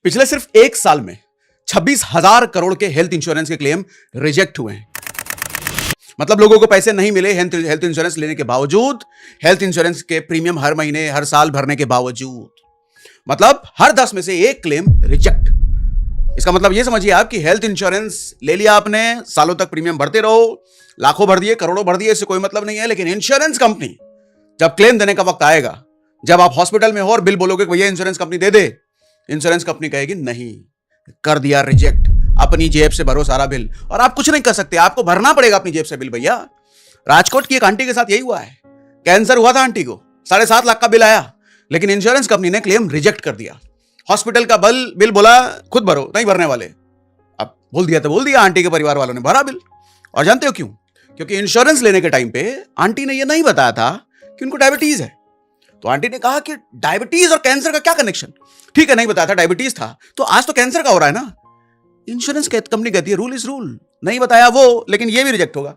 पिछले सिर्फ एक साल में 26,000 करोड़ के हेल्थ इंश्योरेंस के क्लेम रिजेक्ट हुए हैं। मतलब लोगों को पैसे नहीं मिले हेल्थ इंश्योरेंस लेने के बावजूद, हेल्थ इंश्योरेंस के प्रीमियम हर महीने हर साल भरने के बावजूद। मतलब हर 10 में से एक क्लेम रिजेक्ट। इसका मतलब यह समझिए आप कि हेल्थ इंश्योरेंस ले लिया आपने, सालों तक प्रीमियम भरते रहो, लाखों भर दिए, करोड़ों भर दिए, इससे कोई मतलब नहीं है। लेकिन इंश्योरेंस कंपनी जब क्लेम देने का वक्त आएगा, जब आप हॉस्पिटल में हो और बिल बोलोगे भैया इंश्योरेंस कंपनी दे दे, इंश्योरेंस कंपनी कहेगी नहीं, कर दिया रिजेक्ट, अपनी जेब से भरो सारा बिल। और आप कुछ नहीं कर सकते, आपको भरना पड़ेगा अपनी जेब से बिल। भैया राजकोट की एक आंटी के साथ यही हुआ है। कैंसर हुआ था आंटी को, 7.5 लाख का बिल आया, लेकिन इंश्योरेंस कंपनी ने क्लेम रिजेक्ट कर दिया। हॉस्पिटल का बिल बोला खुद भरो, नहीं भरने वाले। अब बोल दिया तो बोल दिया, आंटी के परिवार वालों ने भरा बिल। और जानते हो क्यों? क्योंकि इंश्योरेंस लेने के टाइम पे आंटी ने यह नहीं बताया था कि उनको डायबिटीज है। तो आंटी ने कहा कि डायबिटीज और कैंसर का क्या कनेक्शन? ठीक है, नहीं बताया था, डायबिटीज था, तो आज तो कैंसर का हो रहा है ना। इंश्योरेंस कंपनी कहती है रूल इज रूल, नहीं बताया वो, लेकिन ये भी रिजेक्ट होगा।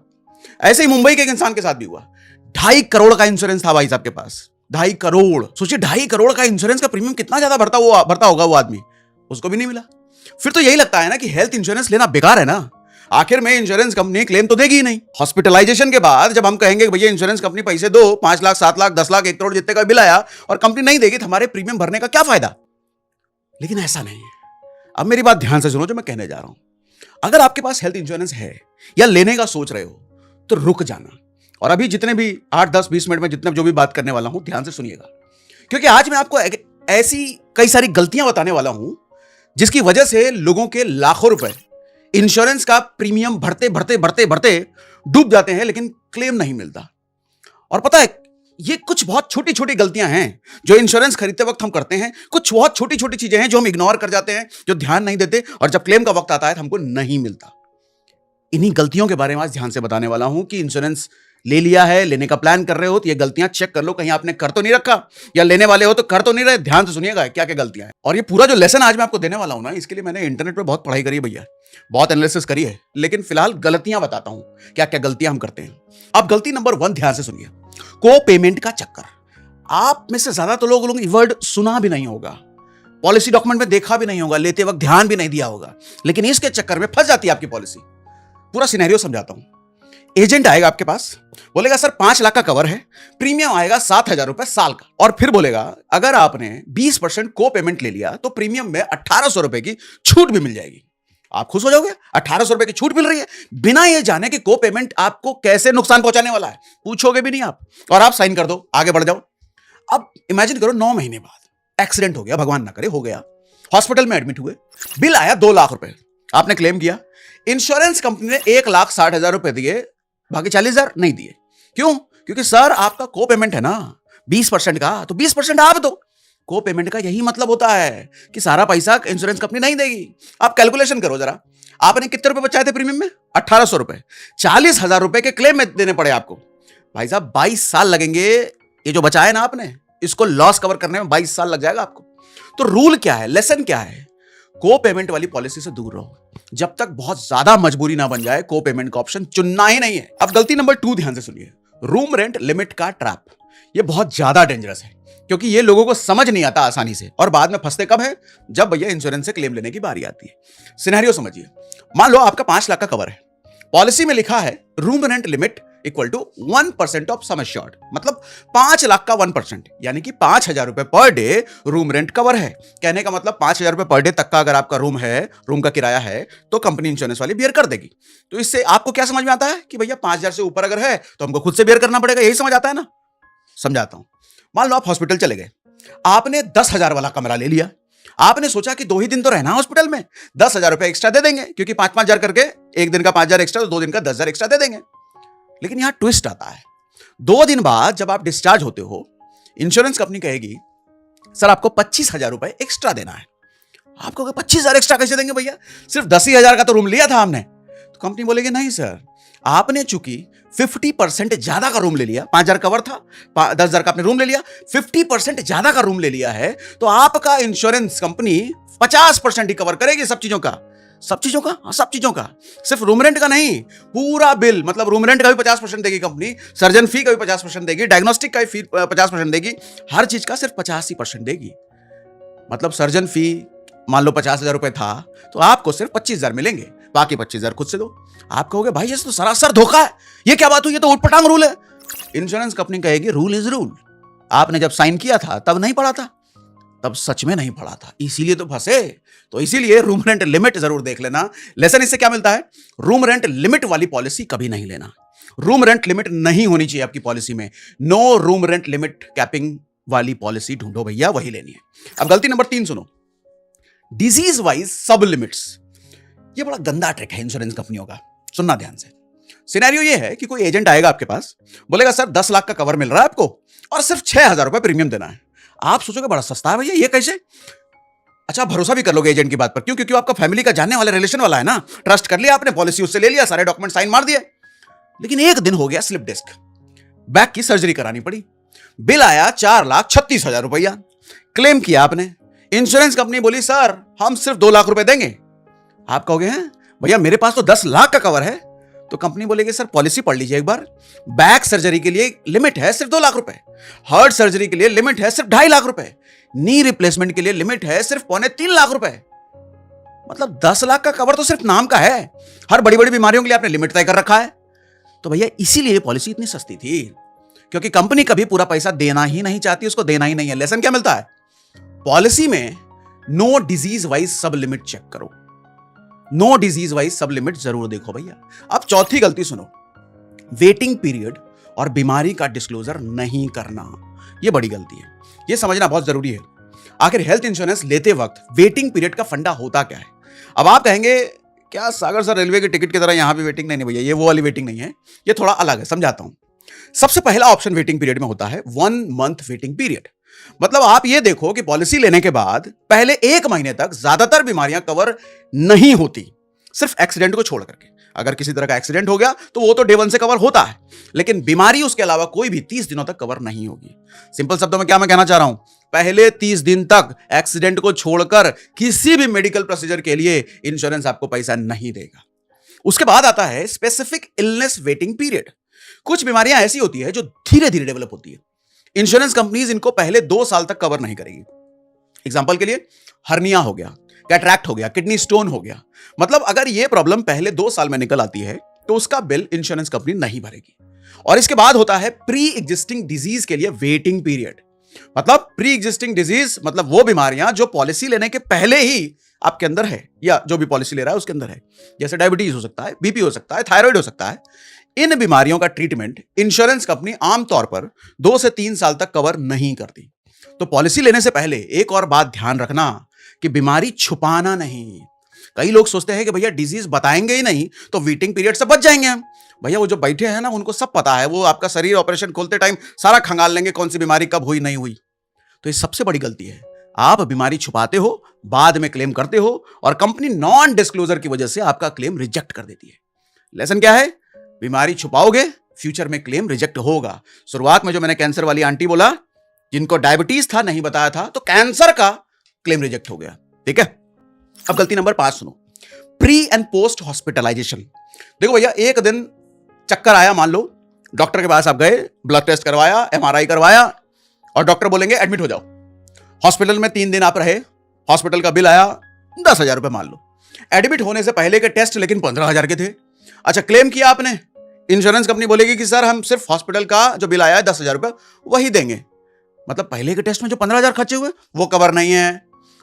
ऐसे ही मुंबई के एक इंसान के साथ भी हुआ। 2.5 करोड़ का इंश्योरेंस था भाई साहब के पास, 2.5 करोड़। सोचिए 2.5 करोड़ का इंश्योरेंस का प्रीमियम कितना ज्यादा भरता होगा वो आदमी, उसको भी नहीं मिला। फिर तो यही लगता है ना कि हेल्थ इंश्योरेंस लेना बेकार है ना। आखिर में इंश्योरेंस कंपनी क्लेम तो देगी ही नहीं। हॉस्पिटलाइजेशन के बाद जब हम कहेंगे भैया इंश्योरेंस कंपनी पैसे दो, 5 लाख 7 लाख 10 लाख 1 करोड़ जितने का बिल आया, और कंपनी नहीं देगी तो हमारे प्रीमियम भरने का क्या फायदा? लेकिन ऐसा नहीं है। अब मेरी बात ध्यान से सुनो जो मैं कहने जा रहा हूं। अगर आपके पास हेल्थ इंश्योरेंस है या लेने का सोच रहे हो तो रुक जाना, और अभी जितने भी 8 10 20 मिनट में जितने जो भी बात करने वाला हूं ध्यान से सुनिएगा, क्योंकि आज मैं आपको ऐसी कई सारी गलतियां बताने वाला हूं जिसकी वजह से लोगों के लाखों रुपए इंश्योरेंस का प्रीमियम भरते भरते भरते भरते डूब जाते हैं, लेकिन क्लेम नहीं मिलता। और पता है, ये कुछ बहुत छोटी छोटी गलतियां हैं जो इंश्योरेंस खरीदते वक्त हम करते हैं। कुछ बहुत छोटी छोटी चीजें हैं जो हम इग्नोर कर जाते हैं, जो ध्यान नहीं देते, और जब क्लेम का वक्त आता है तो हमको नहीं मिलता। इन्हीं गलतियों के बारे में आज ध्यान से बताने वाला हूं कि इंश्योरेंस ले लिया है, लेने का प्लान कर रहे हो तो ये गलतियां चेक कर लो, कहीं आपने कर तो नहीं रखा, या लेने वाले हो तो कर तो नहीं रहे। ध्यान से सुनिएगा क्या क्या गलतियां हैं। और ये पूरा जो लेसन आज मैं आपको देने वाला हूं ना, इसके लिए मैंने इंटरनेट पे बहुत पढ़ाई करी है भैया, बहुत एनालिसिस करी है, लेकिन फिलहाल गलतियां बताता हूं क्या क्या गलतियां हम करते हैं। अब गलती नंबर 1 ध्यान से सुनिए, को पेमेंट का चक्कर। आप में से ज्यादा तो लोग वर्ड सुना भी नहीं होगा, पॉलिसी डॉक्यूमेंट में देखा भी नहीं होगा, लेते वक्त ध्यान भी नहीं दिया होगा, लेकिन इसके चक्कर में फंस जाती है आपकी पॉलिसी। पूरा सिनेरियो समझाता हूं। एजेंट आएगा आपके पास, बोलेगा सर 5 लाख का कवर है, प्रीमियम आएगा 7,000 रुपए साल का, और फिर बोलेगा अगर आपने 20% को पेमेंट ले लिया तो प्रीमियम में 1,800 रुपए की छूट भी मिल जाएगी। आप खुश हो जाओगे, 1,800 रुपए की छूट मिल रही है, बिना ये जाने कि को पेमेंट आपको कैसे नुकसान पहुंचाने वाला है, पूछोगे भी नहीं आप, और आप साइन कर दो, आगे बढ़ जाओ। अब इमेजिन करो 9 महीने बाद एक्सीडेंट हो गया, भगवान ना करे हो गया, हॉस्पिटल में एडमिट हुए, बिल आया 2 लाख रुपए, आपने क्लेम किया, इंश्योरेंस कंपनी ने 1,60,000 रुपए दिए, बाकी 40,000 नहीं दिए। क्यों? क्योंकि सर आपका को पेमेंट है ना 20% का, तो 20% आप दो। को पेमेंट का यही मतलब होता है कि सारा पैसा इंश्योरेंस कंपनी नहीं देगी। आप कैलकुलेशन करो जरा, आपने कितने रुपए बचाए थे प्रीमियम में? 1,800 रुपए, 40,000 रुपए के क्लेम में देने पड़े आपको। भाई साहब 22 साल लगेंगे, ये जो बचाए ना आपने, इसको लॉस कवर करने में 22 साल लग जाएगा आपको। तो रूल क्या है, लेसन क्या है? को पेमेंट वाली पॉलिसी से दूर रहो, जब तक बहुत ज्यादा मजबूरी ना बन जाए को पेमेंट का ऑप्शन चुनना ही नहीं है। अब गलती नंबर 2 ध्यान से सुनिए, रूम रेंट लिमिट का ट्रैप। ये बहुत ज्यादा डेंजरस है, क्योंकि ये लोगों को समझ नहीं आता आसानी से, और बाद में फंसते कब है? जब भैया इंश्योरेंस से क्लेम लेने की बारी आती है। सिनेरियो समझिए, मान लो आपका 5 लाख का कवर है, पॉलिसी में लिखा है room rent limit equal to 1% of sum assured, मतलब 5 लाख का 1%, यानी कि 5,000 रुपए per day room rent cover है। कहने का मतलब 5,000 रुपए पर डे तक का अगर आपका रूम है, रूम का किराया है, तो कंपनी इंश्योरेंस वाली बियर कर देगी। तो इससे आपको क्या समझ में आता है कि भैया 5,000 से ऊपर अगर है तो हमको खुद से बियर करना पड़ेगा, यही समझ आता है ना। समझाता हूं, मान लो आप हॉस्पिटल चले गए, आपने 10,000 वाला कमरा ले लिया, आपने सोचा कि 2 ही दिन तो रहना हॉस्पिटल में, 10,000 रुपए एक्स्ट्रा दे देंगे, क्योंकि 5,000 करके, एक दिन का 5,000 एक्स्ट्रा तो 2 दिन का 10,000 एक्स्ट्रा दे देंगे। लेकिन यहां ट्विस्ट आता है, 2 दिन बाद जब आप डिस्चार्ज होते हो, इंश्योरेंस कंपनी कहेगी सर आपको 25,000 रुपए एक्स्ट्रा देना है। आपको 25,000 एक्स्ट्रा कैसे देंगे भैया, सिर्फ 10,000 का तो रूम लिया था हमने। तो कंपनी बोलेगी नहीं सर, आपने चूंकि 50% ज्यादा का रूम ले लिया, 5,000 कवर था, 10,000 का आपने रूम ले लिया, 50% ज्यादा का रूम ले लिया है, तो आपका इंश्योरेंस कंपनी 50% ही कवर करेगी सब चीजों का। सब चीजों का? हाँ, सब चीजों का, सिर्फ रूम रेंट का नहीं, पूरा बिल। मतलब रूम रेंट का भी 50% देगी कंपनी, सर्जन फी का भी 50% देगी, डायग्नोस्टिक का भी 50% देगी, हर चीज का सिर्फ 85% देगी। मतलब सर्जन फी मान लो 50,000 रुपए था, तो आपको सिर्फ 25,000 मिलेंगे, बाकी 25,000 खुद से दो। आप कहोगे भाई ये तो सरासर धोखा है, ये क्या बात हुई, ये तो उटपटांग रूल है। इंश्योरेंस कंपनी कहेगी रूल इज रूल, आपने जब साइन किया था तब नहीं पढ़ा था, तब सच में नहीं पढ़ा था, इसीलिए तो फंसे। तो इसीलिए रूम रेंट लिमिट जरूर देख लेना। लेसन इससे क्या मिलता है, रूम रेंट लिमिट वाली पॉलिसी कभी नहीं लेना। रूम रेंट लिमिट नहीं होनी चाहिए आपकी पॉलिसी में। No room rent limit capping वाली पॉलिसी ढूंढो भैया, वही लेनी है। अब गलती नंबर 3 सुनो, डिजीज वाइज सब लिमिट्स। ये बड़ा गंदा ट्रिक है इंश्योरेंस कंपनियों का, सुनना ध्यान से। सिनेरियो ये है कि कोई एजेंट आएगा आपके पास, बोलेगा सर 10 लाख का कवर मिल रहा है आपको और सिर्फ 6,000 रुपए प्रीमियम देना है। आप सोचोगे बड़ा सस्ता है भैया, ये कैसे? अच्छा, भरोसा भी कर लोगे एजेंट की बात पर, क्यों? क्योंकि आपका फैमिली का जानने वाला, रिलेशन वाला है ना, ट्रस्ट कर लिया आपने, पॉलिसी उससे ले लिया, सारे डॉक्यूमेंट साइन मार दिए। लेकिन एक दिन हो गया स्लिप डिस्क, बैक की सर्जरी करानी पड़ी, बिल आया 4,36,000 रुपया, क्लेम किया आपने, इंश्योरेंस कंपनी बोली सर हम सिर्फ 2 लाख रुपए देंगे। आप कहोगे हैं भैया मेरे पास तो 10 लाख का कवर है, तो कंपनी बोलेगी सर पॉलिसी पढ़ लीजिए एक बार, बैक सर्जरी के लिए लिमिट है सिर्फ 2 लाख रुपए, हार्ट सर्जरी के लिए लिमिट है सिर्फ 2.5 लाख रुपए, नी रिप्लेसमेंट के लिए लिमिट है सिर्फ 2.25 लाख रुपए। मतलब 10 लाख का कवर तो सिर्फ नाम का है, हर बड़ी बड़ी बीमारियों के लिए आपने लिमिट तय कर रखा है। तो भैया इसीलिए पॉलिसी इतनी सस्ती थी, क्योंकि कंपनी कभी पूरा पैसा देना ही नहीं चाहती, उसको देना ही नहीं है। लेसन क्या मिलता है पॉलिसी में, नो डिजीज वाइज सब लिमिट चेक करो, नो डिजीज वाइज सब लिमिट जरूर देखो भैया। अब चौथी गलती सुनो, वेटिंग पीरियड और बीमारी का डिस्क्लोजर नहीं करना, यह बड़ी गलती है, यह समझना बहुत जरूरी है। आखिर हेल्थ इंश्योरेंस लेते वक्त वेटिंग पीरियड का फंडा होता क्या है? अब आप कहेंगे क्या सागर सर रेलवे की टिकट की तरह यहां भी वेटिंग? नहीं भैया, ये वो वाली वेटिंग नहीं है, ये थोड़ा अलग है, समझाता हूं। सबसे पहला ऑप्शन वेटिंग पीरियड में होता है 1 मंथ वेटिंग पीरियड। मतलब आप ये देखो कि पॉलिसी लेने के बाद पहले 1 महीने तक ज्यादातर बीमारियां कवर नहीं होती, सिर्फ एक्सीडेंट को छोड़ करके। अगर किसी तरह का एक्सीडेंट हो गया तो वो तो डे 1 से कवर होता है, लेकिन बीमारी उसके अलावा कोई भी 30 दिनों तक कवर नहीं होगी। सिंपल शब्दों में क्या मैं कहना चाह रहा हूं, पहले 30 दिन तक एक्सीडेंट को छोड़कर किसी भी मेडिकल प्रोसीजर के लिए इंश्योरेंस आपको पैसा नहीं देगा। उसके बाद आता है स्पेसिफिक इलनेस वेटिंग पीरियड। कुछ बीमारियां ऐसी होती है जो धीरे धीरे डेवलप होती है, इंश्योरेंस कंपनीज इनको पहले 2 साल तक कवर नहीं करेगी। एग्जांपल के लिए हर्निया हो गया, कैटरैक्ट हो गया, किडनी स्टोन हो गया। मतलब अगर यह प्रॉब्लम पहले 2 साल में निकल आती है तो उसका बिल इंश्योरेंस कंपनी नहीं भरेगी। और इसके बाद होता है प्री एग्जिस्टिंग डिजीज के लिए वेटिंग पीरियड। मतलब प्री एग्जिस्टिंग डिजीज मतलब वो बीमारियां जो पॉलिसी लेने के पहले ही आपके अंदर है, या जो भी पॉलिसी ले रहा है उसके अंदर है, जैसे डायबिटीज हो सकता है, बीपी हो सकता है, थायराइड हो सकता है। इन बीमारियों का ट्रीटमेंट इंश्योरेंस कंपनी आमतौर पर 2 से 3 साल तक कवर नहीं करती। तो पॉलिसी लेने से पहले एक और बात ध्यान रखना कि बीमारी छुपाना नहीं। कई लोग सोचते हैं कि भैया डिजीज बताएंगे ही नहीं तो वेटिंग पीरियड से बच जाएंगे हम। भैया वो जो बैठे हैं ना उनको सब पता है, वो आपका शरीर ऑपरेशन खोलते टाइम सारा खंगाल लेंगे कौन सी बीमारी कब हुई नहीं हुई। तो ये सबसे बड़ी गलती है, आप बीमारी छुपाते हो, बाद में क्लेम करते हो और कंपनी नॉन डिस्क्लोजर की वजह से आपका क्लेम रिजेक्ट कर देती है। लेसन क्या है, बीमारी छुपाओगे फ्यूचर में क्लेम रिजेक्ट होगा। शुरुआत में जो मैंने कैंसर वाली आंटी बोला, जिनको डायबिटीज था नहीं बताया था, तो कैंसर का क्लेम रिजेक्ट हो गया। ठीक है, अब गलती नंबर 5 सुनो, प्री एंड पोस्ट हॉस्पिटलाइजेशन। देखो भैया एक दिन चक्कर आया, मान लो डॉक्टर के पास आप गए, ब्लड टेस्ट करवाया, MRI करवाया और डॉक्टर बोलेंगे एडमिट हो जाओ। हॉस्पिटल में 3 दिन आप रहे, हॉस्पिटल का बिल आया 10,000 रुपए मान लो। एडमिट होने से पहले के टेस्ट लेकिन 15,000 के थे। अच्छा, क्लेम किया आपने, इंश्योरेंस कंपनी बोलेगी कि सर हम सिर्फ हॉस्पिटल का जो बिल आया है 10,000 रुपए वही देंगे। मतलब पहले के टेस्ट में जो 15,000 खर्चे हुए वो कवर नहीं है।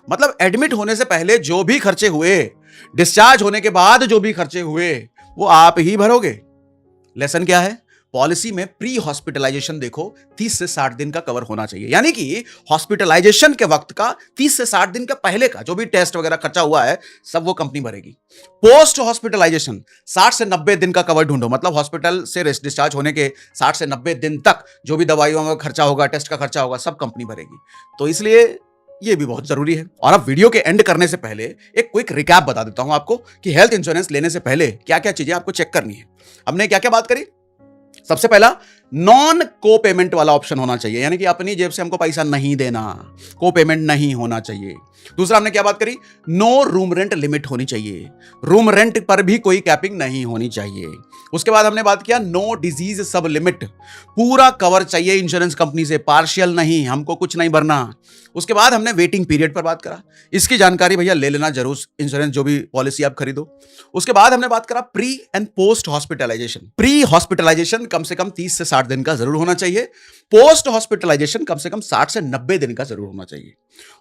मतलब एडमिट होने से पहले जो भी खर्चे हुए, डिस्चार्ज होने के बाद जो भी खर्चे हुए, वो आप ही भरोगे। लेसन क्या है, पॉलिसी में प्री हॉस्पिटलाइजेशन देखो 30 से 60 दिन का कवर होना चाहिए, यानी कि हॉस्पिटलाइजेशन के वक्त का 30 से 60 दिन का पहले का जो भी टेस्ट वगैरह खर्चा हुआ है सब वो कंपनी भरेगी। पोस्ट हॉस्पिटलाइजेशन 60 से 90 दिन का कवर ढूंढो, मतलब हॉस्पिटल से डिस्चार्ज होने के 60 से 90 दिन तक जो भी दवाइयों का खर्चा होगा, टेस्ट का खर्चा होगा, सब कंपनी भरेगी। तो इसलिए ये भी बहुत जरूरी है। और अब वीडियो के एंड करने से पहले एक क्विक रिकैप बता देता हूं आपको कि हेल्थ इंश्योरेंस लेने से पहले क्या क्या चीजें आपको चेक करनी है। हमने क्या क्या बात करी, सबसे पहला नॉन को पेमेंट वाला ऑप्शन होना चाहिए, यानी कि अपनी जेब से हमको पैसा नहीं देना, को पेमेंट नहीं होना चाहिए। दूसरा हमने क्या बात करी, नो रूम रेंट लिमिट होनी चाहिए, रूम रेंट पर भी कोई कैपिंग नहीं होनी चाहिए। उसके बाद हमने बात किया नो डिजीज सब लिमिट, पूरा कवर चाहिए इंश्योरेंस कंपनी से, पार्शियल नहीं, हमको कुछ नहीं भरना। उसके बाद हमने वेटिंग पीरियड पर बात करा, इसकी जानकारी भैया ले लेना जरूर, इंश्योरेंस जो भी पॉलिसी आप खरीदो। उसके बाद हमने बात करा pre and post hospitalization. Pre hospitalization कम से कम 30 से 60 दिन का जरूर होना चाहिए, पोस्ट हॉस्पिटलाइजेशन कम से कम 60 से 90 दिन का जरूर होना चाहिए।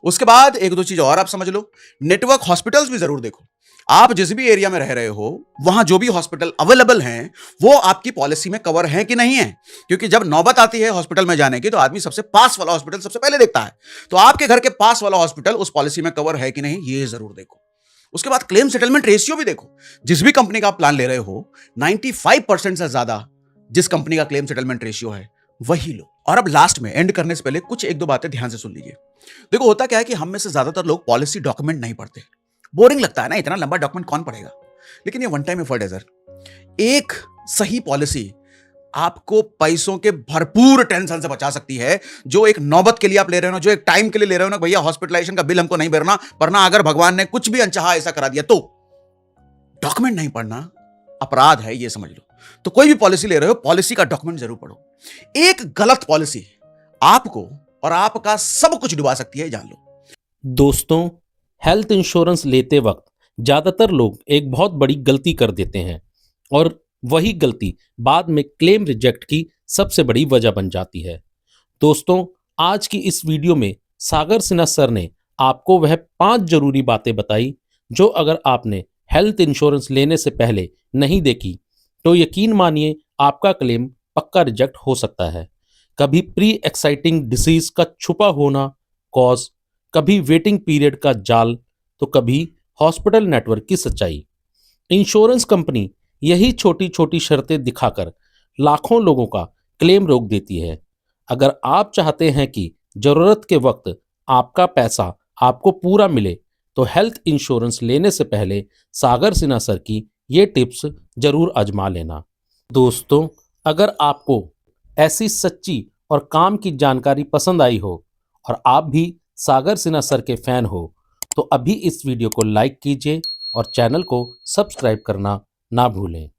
उसके बाद एक दो चीज और आप समझ लो, नेटवर्क हॉस्पिटल्स भी जरूर देखो। आप जिस भी एरिया में रह रहे हो वहां जो भी हॉस्पिटल अवेलेबल हैं वो आपकी पॉलिसी में कवर हैं कि नहीं है, क्योंकि जब नौबत आती है हॉस्पिटल में जाने की तो आदमी सबसे पास वाला हॉस्पिटल सबसे पहले देखता है। तो आपके घर के पास वाला हॉस्पिटल उस पॉलिसी में कवर है कि नहीं ये जरूर देखो। उसके बाद क्लेम सेटलमेंट रेशियो भी देखो, जिस भी कंपनी का आप प्लान ले रहे हो 95% से ज्यादा जिस कंपनी का क्लेम सेटलमेंट रेशियो है वही लो। और अब लास्ट में एंड करने से पहले कुछ एक दो बातें ध्यान से सुन लीजिए। देखो होता क्या है कि हम में से ज्यादातर लोग पॉलिसी डॉक्यूमेंट नहीं पढ़ते, बोरिंग लगता है ना, इतना लंबा डॉक्यूमेंट कौन पढ़ेगा। लेकिन ये वन टाइम एफर्ट है सर। एक सही पॉलिसी आपको पैसों के भरपूर टेंशन से बचा सकती है, जो एक नौबत के लिए आप ले रहे हो, जो एक टाइम के लिए ले रहे हो ना, भैया हॉस्पिटलाइजेशन का बिल हमको नहीं भरना, वरना अगर भगवान ने कुछ भी अनचाहा ऐसा करा दिया तो डॉक्यूमेंट नहीं पढ़ना अपराध है, ये समझ लो। तो कोई भी पॉलिसी ले रहे हो पॉलिसी का डॉक्यूमेंट जरूर पढ़ो। एक गलत पॉलिसी आपको और आपका सब कुछ डुबा सकती है, जान लो। दोस्तों, हेल्थ इंश्योरेंस लेते वक्त ज़्यादातर लोग एक बहुत बड़ी गलती कर देते हैं और वही गलती बाद में क्लेम रिजेक्ट की सबसे बड़ी वजह बन जाती है। दोस्तों, आज की इस वीडियो में सागर सिन्हा सर ने आपको वह 5 जरूरी बातें बताई जो अगर आपने हेल्थ इंश्योरेंस लेने से पहले नहीं देखी तो यकीन मानिए आपका क्लेम पक्का रिजेक्ट हो सकता है। कभी प्री एक्साइटिंग डिसीज का छुपा होना कॉज, कभी वेटिंग पीरियड का जाल, तो कभी हॉस्पिटल नेटवर्क की सच्चाई। इंश्योरेंस कंपनी यही छोटी छोटी शर्तें दिखाकर लाखों लोगों का क्लेम रोक देती है। अगर आप चाहते हैं कि जरूरत के वक्त आपका पैसा आपको पूरा मिले तो हेल्थ इंश्योरेंस लेने से पहले सागर सिन्हा सर की ये टिप्स जरूर आजमा लेना। दोस्तों, अगर आपको ऐसी सच्ची और काम की जानकारी पसंद आई हो और आप भी सागर सिन्हा सर के फैन हो तो अभी इस वीडियो को लाइक कीजिए और चैनल को सब्सक्राइब करना ना भूलें।